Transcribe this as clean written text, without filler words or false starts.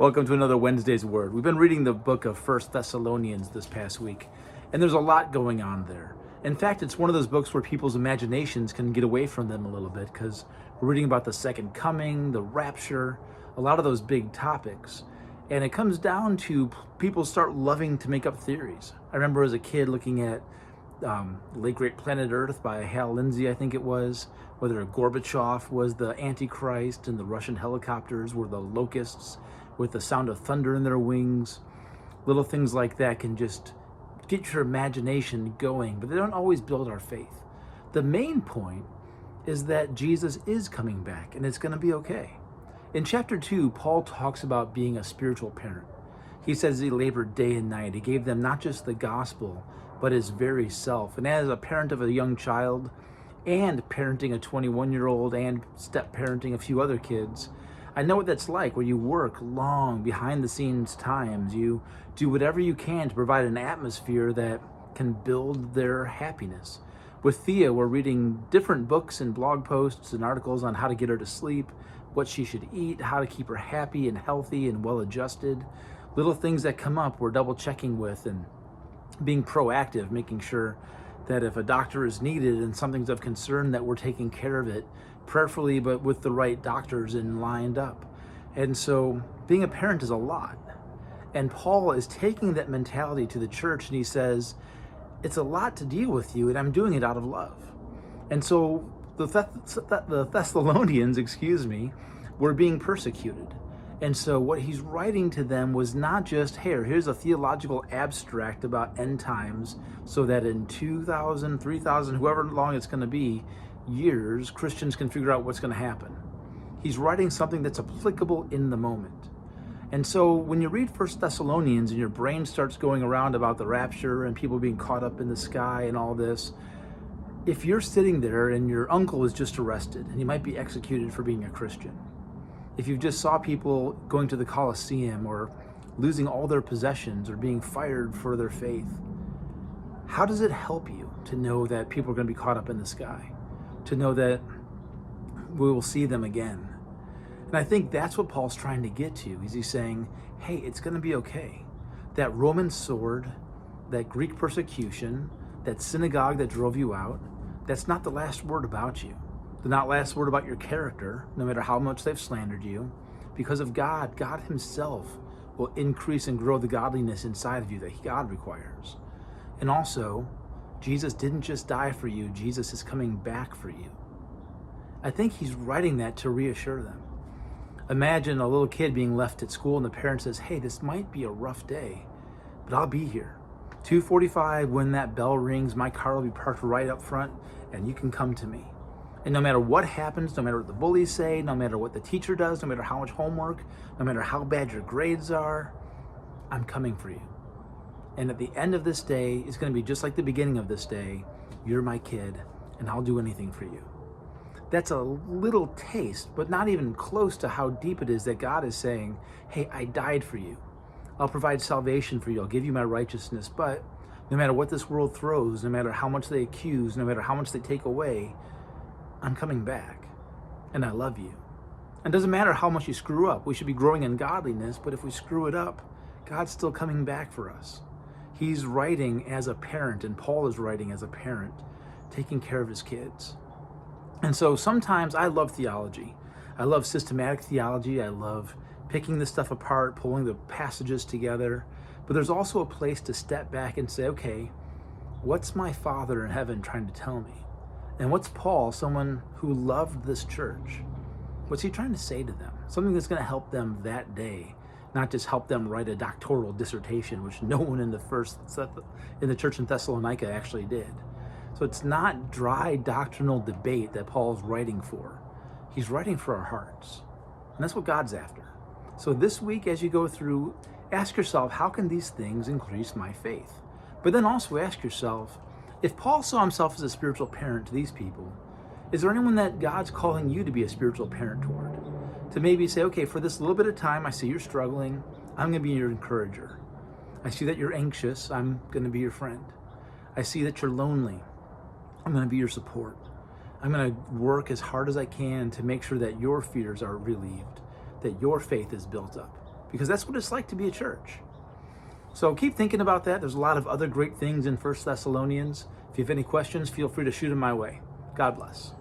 Welcome to another Wednesday's Word. We've been reading the book of First Thessalonians this past week, and there's a lot going on there. In fact, it's one of those books where people's imaginations can get away from them a little bit because we're reading about the second coming, the rapture, a lot of those big topics. And it comes down to people start loving to make up theories. I remember as a kid looking at Late Great Planet Earth by Hal Lindsey, I think it was, whether Gorbachev was the Antichrist and the Russian helicopters were the locusts with the sound of thunder in their wings. Little things like that can just get your imagination going, but they don't always build our faith. The main point is that Jesus is coming back and it's going to be okay. In chapter 2, Paul talks about being a spiritual parent. He says he labored day and night. He gave them not just the gospel, but his very self. And as a parent of a young child and parenting a 21-year-old and step-parenting a few other kids, I know what that's like, where you work long behind the scenes times. You do whatever you can to provide an atmosphere that can build their happiness. With Thea, we're reading different books and blog posts and articles on how to get her to sleep, what she should eat, how to keep her happy and healthy and well-adjusted. Little things that come up we're double checking with and being proactive, making sure that if a doctor is needed and something's of concern, that we're taking care of it prayerfully, but with the right doctors and lined up. And so being a parent is a lot. And Paul is taking that mentality to the church and he says, it's a lot to deal with you and I'm doing it out of love. And so the Thessalonians, were being persecuted. And so what he's writing to them was not just, hey, here's a theological abstract about end times so that in 2,000, 3,000, however long it's going to be, years, Christians can figure out what's going to happen. He's writing something that's applicable in the moment. And so when you read First Thessalonians and your brain starts going around about the rapture and people being caught up in the sky and all this, if you're sitting there and your uncle was just arrested and he might be executed for being a Christian, if you just saw people going to the Colosseum or losing all their possessions or being fired for their faith, how does it help you to know that people are going to be caught up in the sky? To know that we will see them again? And I think that's what Paul's trying to get to. He's saying, hey, it's going to be okay. That Roman sword, that Greek persecution, that synagogue that drove you out, that's not the last word about you. The not last word about your character, no matter how much they've slandered you. Because of God, God himself will increase and grow the godliness inside of you that God requires. And also, Jesus didn't just die for you, Jesus is coming back for you. I think he's writing that to reassure them. Imagine a little kid being left at school and the parent says, hey, this might be a rough day, but I'll be here. 2:45, when that bell rings, my car will be parked right up front and you can come to me. And no matter what happens, no matter what the bullies say, no matter what the teacher does, no matter how much homework, no matter how bad your grades are, I'm coming for you. And at the end of this day, it's going to be just like the beginning of this day. You're my kid, and I'll do anything for you. That's a little taste, but not even close to how deep it is that God is saying, hey, I died for you. I'll provide salvation for you. I'll give you my righteousness. But no matter what this world throws, no matter how much they accuse, no matter how much they take away, I'm coming back, and I love you. It doesn't matter how much you screw up. We should be growing in godliness, but if we screw it up, God's still coming back for us. He's writing as a parent, and Paul is writing as a parent, taking care of his kids. And so sometimes I love theology. I love systematic theology. I love picking this stuff apart, pulling the passages together. But there's also a place to step back and say, okay, what's my Father in heaven trying to tell me? And what's Paul, someone who loved this church, what's he trying to say to them? Something that's going to help them that day, not just help them write a doctoral dissertation, which no one in the church in Thessalonica actually did. So it's not dry doctrinal debate that Paul's writing for. He's writing for our hearts. And that's what God's after. So this week, as you go through, ask yourself, how can these things increase my faith? But then also ask yourself, if Paul saw himself as a spiritual parent to these people, is there anyone that God's calling you to be a spiritual parent toward? To maybe say, okay, for this little bit of time, I see you're struggling. I'm going to be your encourager. I see that you're anxious. I'm going to be your friend. I see that you're lonely. I'm going to be your support. I'm going to work as hard as I can to make sure that your fears are relieved, that your faith is built up. because that's what it's like to be a church. So keep thinking about that. There's a lot of other great things in 1 Thessalonians. If you have any questions, feel free to shoot them my way. God bless.